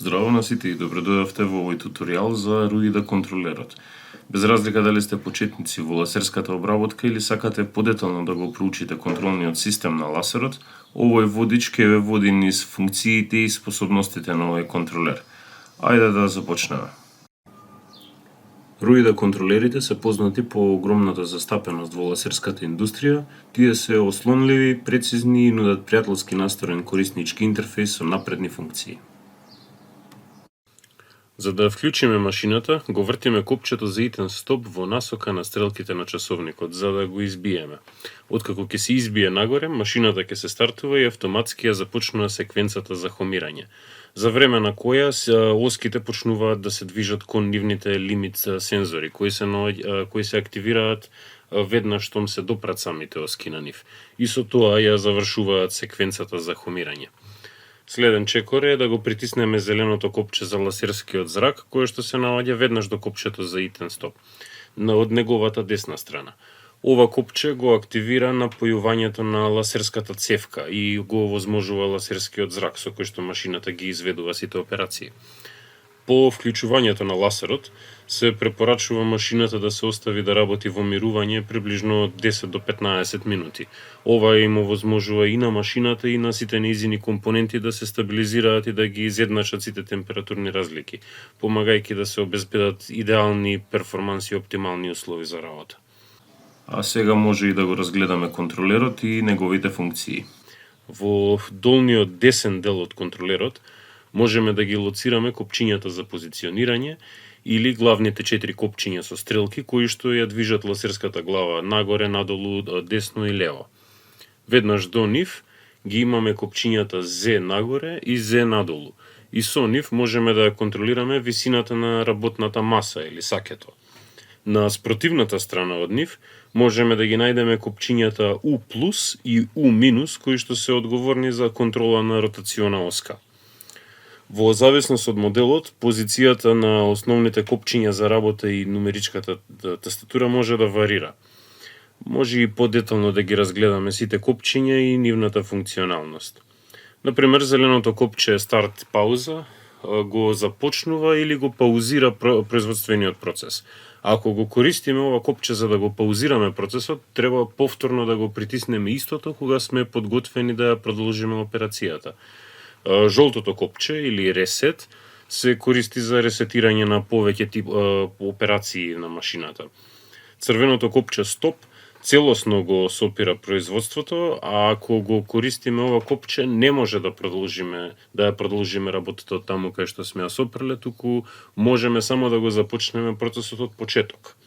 Здраво на сите и добро дојдовте во овој туторијал за Руида контролерот. Без разлика дали сте почетници во ласерската обработка или сакате подетално да го проучите контролниот систем на ласерот, овој водич ќе ве води низ функциите и способностите на овој контролер. Ајде да започнеме. Руида контролерите се познати по огромната застапеност во ласерската индустрија. Тие се ослонливи, прецизни и нудат пријателски настроен кориснички интерфејс со напредни функции. За да вклучиме машината, го вртиме копчето за итен стоп во насока на стрелките на часовникот, за да го избиеме. Откако ќе се избие нагоре, машината ќе се стартува и автоматски ја започнува секвенцата за хомирање, за време на која оските почнуваат да се движат кон нивните лимит сензори, кои се активираат веднаш штом се допрат самите оски на нив. И со тоа ја завршуваат секвенцата за хомирање. Следен чекор е да го притиснеме зеленото копче за ласерскиот зрак, кое што се наоѓа веднаш до копчето за итен стоп, од неговата десна страна. Ова копче го активира напојувањето на ласерската цевка и го овозможува ласерскиот зрак со кој што машината ги изведува сите операции. По вклучувањето на ласерот се препорачува машината да се остави да работи во мирување приближно 10 до 15 минути. Ова им овозможува и на машината и на сите нејзини компоненти да се стабилизираат и да ги изедначат сите температурни разлики, помагајќи да се обезбедат идеални перформанси и оптимални услови за работа. А сега може и да го разгледаме контролерот и неговите функции. Во долниот десен дел од контролерот можеме да ги лоцираме копчињата за позиционирање или главните 4 копчиња со стрелки кои што ја движат ласерската глава нагоре, надолу, десно и лево. Веднаш до нив ги имаме копчињата Z нагоре и Z надолу. И со нив можеме да контролираме висината на работната маса или сакето. На спротивната страна од нив можеме да ги најдеме копчињата U+ и U- кои што се одговорни за контрола на ротациона оска. Во зависност од моделот, позицијата на основните копчиња за работа и нумеричката тастатура може да варира. Може и подетално да ги разгледаме сите копчиња и нивната функционалност. Например, зеленото копче старт-пауза го започнува или го паузира производствениот процес. Ако го користиме ова копче за да го паузираме процесот, треба повторно да го притиснеме истото кога сме подготвени да ја продолжиме операцијата. Жолтото копче или ресет се користи за ресетирање на повеќе тип операции на машината. Црвеното копче стоп целосно го сопира производството, а ако го користиме ова копче не може да ја продолжиме работата од таму кај што сме ја сопреле, туку можеме само да го започнеме процесот од почеток.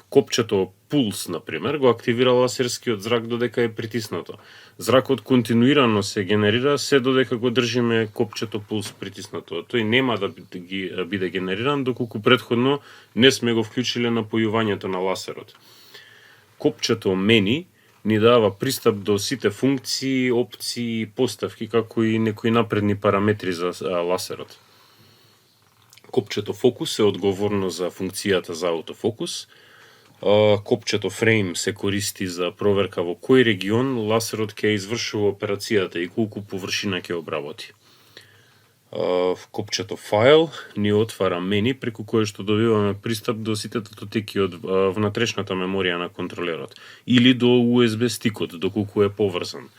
Копчето пулс, например, го активира ласерскиот зрак додека е притиснато. Зракот континуирано се генерира се додека го држиме копчето пулс притиснато. Тој нема да биде генериран доколку претходно не сме го вклучиле напојувањето на ласерот. Копчето мени ни дава пристап до сите функции, опции и поставки, како и некои напредни параметри за ласерот. Копчето фокус е одговорно за функцијата за аутофокус. Копчето фрейм се користи за проверка во кој регион ласерот ќе извршува операцијата и колку површина ќе обработи. Копчето файл ни отвара мени преку кое што добиваме пристап до сите датотеки од внатрешната меморија на контролерот или до USB стикот доколку е поврзан.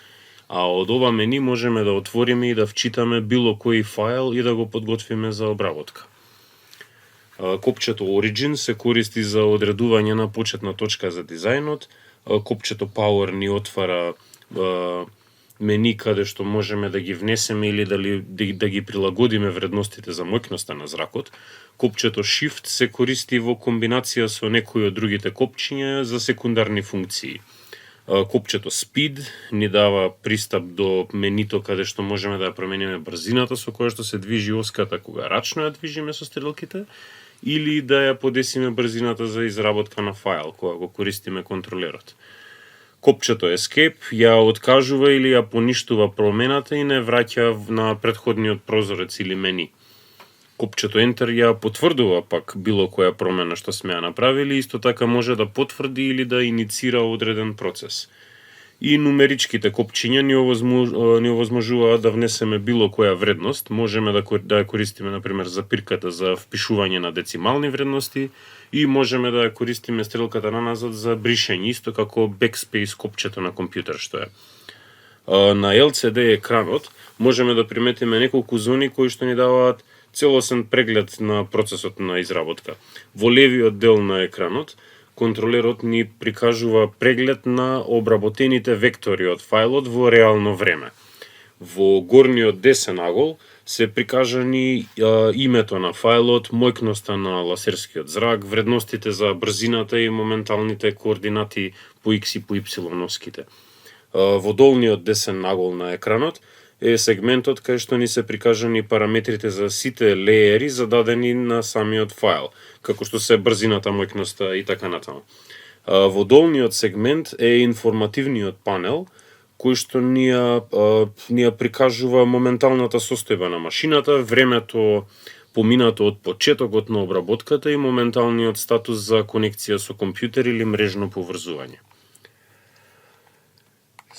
А од ова мени можеме да отвориме и да вчитаме било кој файл и да го подготвиме за обработка. Копчето Origin се користи за одредување на почетна точка за дизајнот. Копчето Power ни отвара мени каде што можеме да ги внесеме или да ги прилагодиме вредностите за моќноста на зракот. Копчето Shift се користи во комбинација со некои од другите копчиња за секундарни функции. Копчето Speed ни дава пристап до менито каде што можеме да ја промениме брзината со која што се движи оската кога рачно ја движиме со стрелките, или да ја подесиме брзината за изработка на файл кога го користиме контролерот. Копчето Escape ја откажува или ја поништува промената и не враќа на претходниот прозорец или мени. Копчето Enter ја потврдува пак било која промена што сме ја направили, исто така може да потврди или да иницира одреден процес. и нумеричките копчиња ни овозможуваат да внесеме било која вредност. Можеме да ја користиме, например, запирката за впишување на децимални вредности и можеме да ја користиме стрелката наназад за бришење, исто како backspace копчето на компјутер што е. На LCD екранот можеме да приметиме неколку зони кои што ни даваат целосен преглед на процесот на изработка. Во левиот дел на екранот контролерот ни прикажува преглед на обработените вектори од фајлот во реално време. Во горниот десен агол се прикажани името на фајлот, мојкноста на ласерскиот зрак, вредностите за брзината и моменталните координати по X и по Y-овските. Во долниот десен агол на екранот е сегментот кај што ни се прикажани параметрите за сите леери зададени на самиот фајл, како што се брзината, мојкноста и така натаму. Во долниот сегмент е информативниот панел, кој што ни ја прикажува моменталната состојба на машината, времето поминато од почетокот на обработката и моменталниот статус за конекција со компјутер или мрежно поврзување.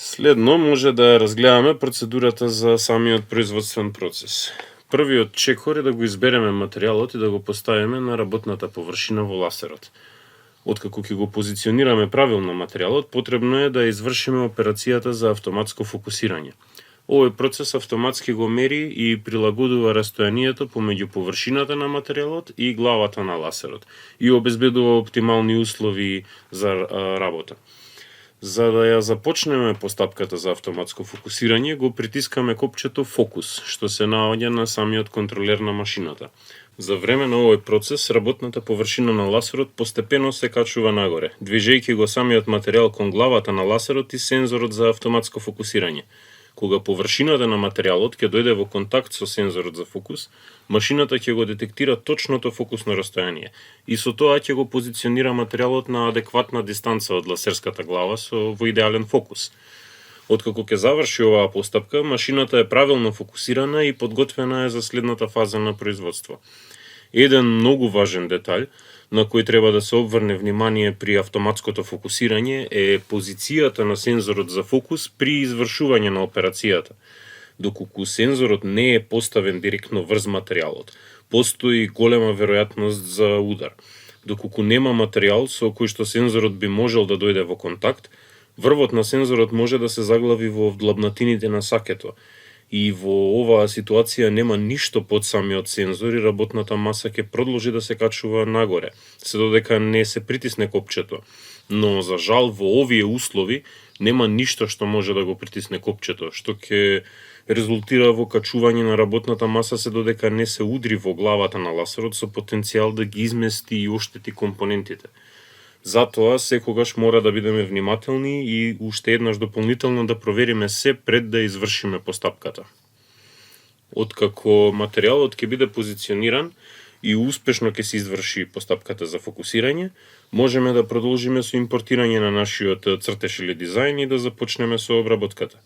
Следно може да разгледаме процедурата за самиот производствен процес. Првиот чекор е да го избереме материјалот и да го поставиме на работната површина во ласерот. Откако ќе го позиционираме правилно материјалот, потребно е да извршиме операцијата за автоматско фокусирање. Овој процес автоматски го мери и прилагодува растојанието помеѓу површината на материјалот и главата на ласерот и обезбедува оптимални услови за работа. За да ја започнеме постапката за автоматско фокусирање, го притискаме копчето Фокус, што се наоѓа на самиот контролер на машината. За време на овој процес, работната површина на ласерот постепено се качува нагоре, движејќи го самиот материјал кон главата на ласерот и сензорот за автоматско фокусирање. Кога површината на материјалот ќе дојде во контакт со сензорот за фокус, машината ќе го детектира точното фокусно растојание и со тоа ќе го позиционира материјалот на адекватна дистанца од ласерската глава во идеален фокус. Откако ќе заврши оваа постапка, машината е правилно фокусирана и подготвена е за следната фаза на производство. Еден многу важен детаљ на кој треба да се обврне внимание при автоматското фокусирање е позицијата на сензорот за фокус при извршување на операцијата. Доколку сензорот не е поставен директно врз материјалот, постои голема веројатност за удар. Доколку нема материјал со кој што сензорот би можел да дојде во контакт, врвот на сензорот може да се заглави во вдлабнатините на сакето, и во оваа ситуација нема ништо под самиот сензор и работната маса ќе продолжи да се качува нагоре, се додека не се притисне копчето. Но за жал во овие услови нема ништо што може да го притисне копчето, што ќе резултира во качување на работната маса се додека не се удри во главата на ласерот со потенцијал да ги измести и оштети компонентите. Затоа секогаш мора да бидеме внимателни и уште еднаш дополнително да провериме се пред да извршиме постапката. Откако материјалот ќе биде позициониран и успешно ќе се изврши постапката за фокусирање, можеме да продолжиме со импортирање на нашиот цртеж или дизајн и да започнеме со обработката.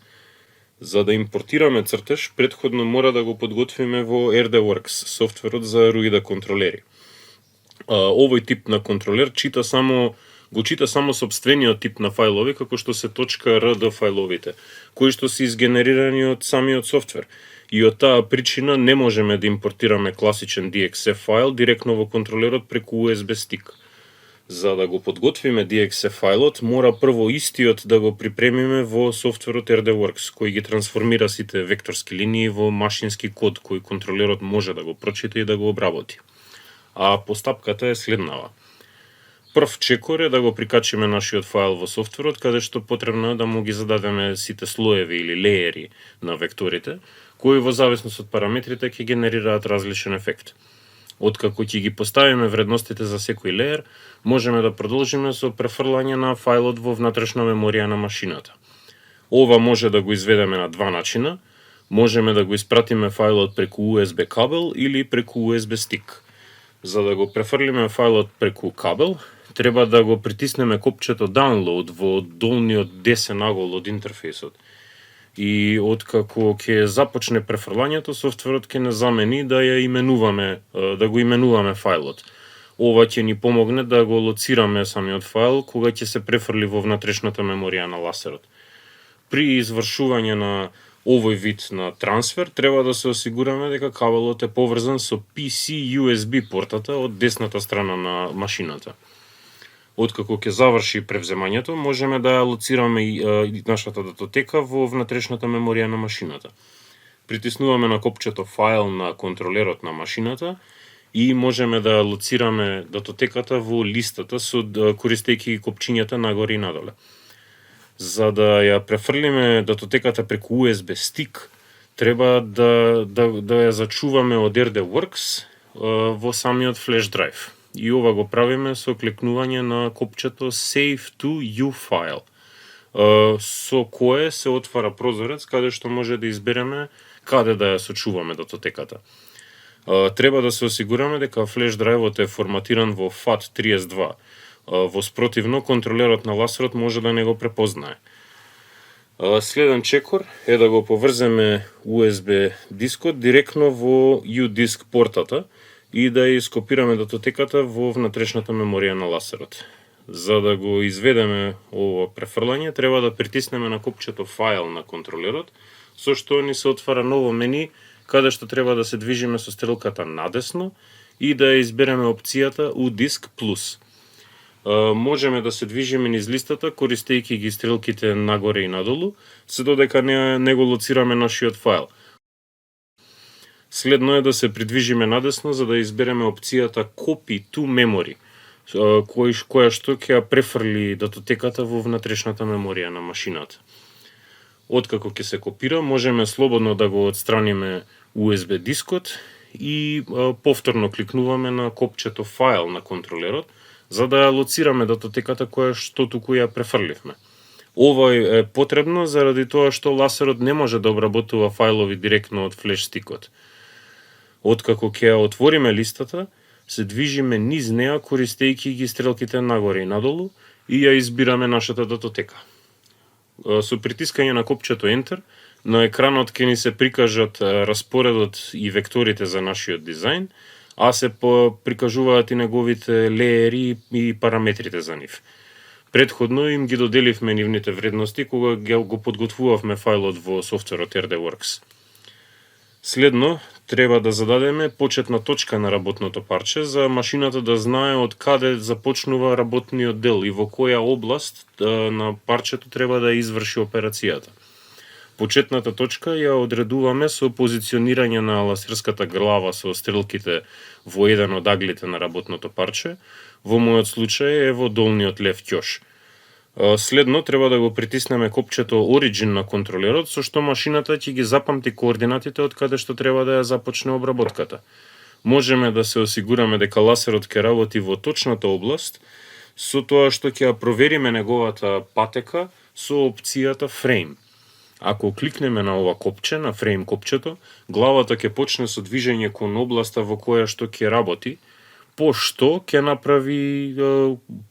За да импортираме цртеж, претходно мора да го подготвиме во RDWorks, софтверот за RUID контролери. Овој тип на контролер го чита само сопствениот тип на фајлови, како што се .rd фајловите, кои што се изгенерирани од самиот софтвер. И од таа причина не можеме да импортираме класичен DXF фајл директно во контролерот преку USB стик. За да го подготвиме DXF фајлот, мора прво истиот да го припремиме во софтверот RDWorks, кој ги трансформира сите векторски линии во машински код кој контролерот може да го прочита и да го обработи. А постапката е следнава. Прв чекор е да го прикачиме нашиот фајл во софтверот, каде што потребно е да му ги зададеме сите слоеви или леери на векторите, кои во зависност од параметрите ќе генерираат различен ефект. Откако ќе ги поставиме вредностите за секој леер, можеме да продолжиме со префрлање на фајлот во внатрешна меморија на машината. Ова може да го изведеме на два начина. Можеме да го испратиме фајлот преку USB кабел или преку USB стик. За да го префрлиме фајлот преку кабел, треба да го притиснеме копчето Download во долниот десен агол од интерфејсот. И откако ќе започне префрлањето, софтверот ќе не замени да го именуваме фајлот. Ова ќе ни помогне да го лоцираме самиот фајл кога ќе се префрли во внатрешната меморија на ласерот. При извршување на овој вид на трансфер, треба да се осигураме дека кабелот е поврзан со PC USB портата од десната страна на машината. Откако ќе заврши превземањето, можеме да ја лоцираме и нашата датотека во внатрешната меморија на машината. Притиснуваме на копчето файл на контролерот на машината и можеме да лоцираме датотеката во листата користејќи копчињата нагоре и надоле. За да ја префрлиме датотеката преку USB стик, треба да ја зачуваме од RDWorks во самиот флеш драйв. И ова го правиме со клекнување на копчето Save to U file, со кое се отвара прозорец каде што може да избереме каде да ја сочуваме датотеката. Треба да се осигураме дека флеш драйвот е форматиран во FAT32. Во спротивно, контролерот на ласерот може да не го препознае. Следен чекор е да го поврземе USB дискот директно во U-диск портата и да ја ископираме датотеката во внатрешната меморија на ласерот. За да го изведеме ово префрлање, треба да притиснеме на копчето файл на контролерот, со што ни се отвара ново мени, каде што треба да се движиме со стрелката надесно и да ја избереме опцијата U-диск плюс. Можеме да се движиме низ листата користејќи ги стрелките нагоре и надолу, се додека не го лоцираме нашиот файл. Следно е да се придвижиме надесно за да избереме опцијата Copy to Memory, која што ќе ја префрли датотеката во внатрешната меморија на машината. Откако ќе се копира, можеме слободно да го отстраниме USB дискот и повторно кликнуваме на копчето файл на контролерот, за да ја лоцираме датотеката која што туку ја префрливме. Ова е потребно заради тоа што ласерот не може да обработува фајлови директно од флеш стикот. Откако ќе ја отвориме листата, се движиме низ неа користејќи ги стрелките нагоре и надолу и ја избираме нашата датотека. Со притискање на копчето Enter, на екранот ќе ни се прикажат распоредот и векторите за нашиот дизајн, а се прикажуваат и неговите леери и параметрите за нив. Предходно им ги доделивме нивните вредности кога го подготвувавме фајлот во софтверот RDWorks. Следно, треба да зададеме почетна точка на работното парче за машината да знае од каде започнува работниот дел и во која област на парчето треба да изврши операцијата. Почетната точка ја одредуваме со позиционирање на ласерската глава со стрелките во еден од аглите на работното парче, во мојот случај е во долниот лев ќош. Следно, треба да го притиснеме копчето Origin на контролерот, со што машината ќе ги запамти координатите од каде што треба да ја започне обработката. Можеме да се осигураме дека ласерот ќе работи во точната област, со тоа што ќе ја провериме неговата патека со опцијата Frame. Ако кликнеме на ова копче, на Frame копчето, главата ќе почне со движење кон областа во која што ќе работи, пошто ќе направи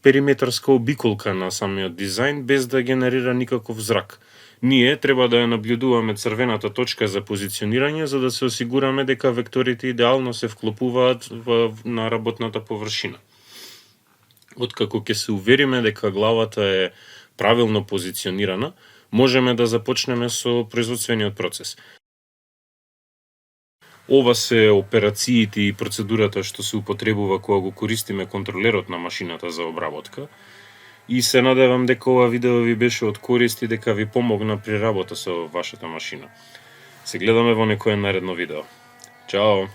периметарска обиколка на самиот дизајн без да генерира никаков зрак. Ние треба да ја наблюдуваме црвената точка за позиционирање за да се осигураме дека векторите идеално се вклопуваат на работната површина. Откако ќе се увериме дека главата е правилно позиционирана, можеме да започнеме со производствениот процес. Ова се операциите и процедурата што се употребува кога го користиме контролерот на машината за обработка. И се надевам дека ова видео ви беше од корист и дека ви помогна при работа со вашата машина. Се гледаме во некое наредно видео. Чао!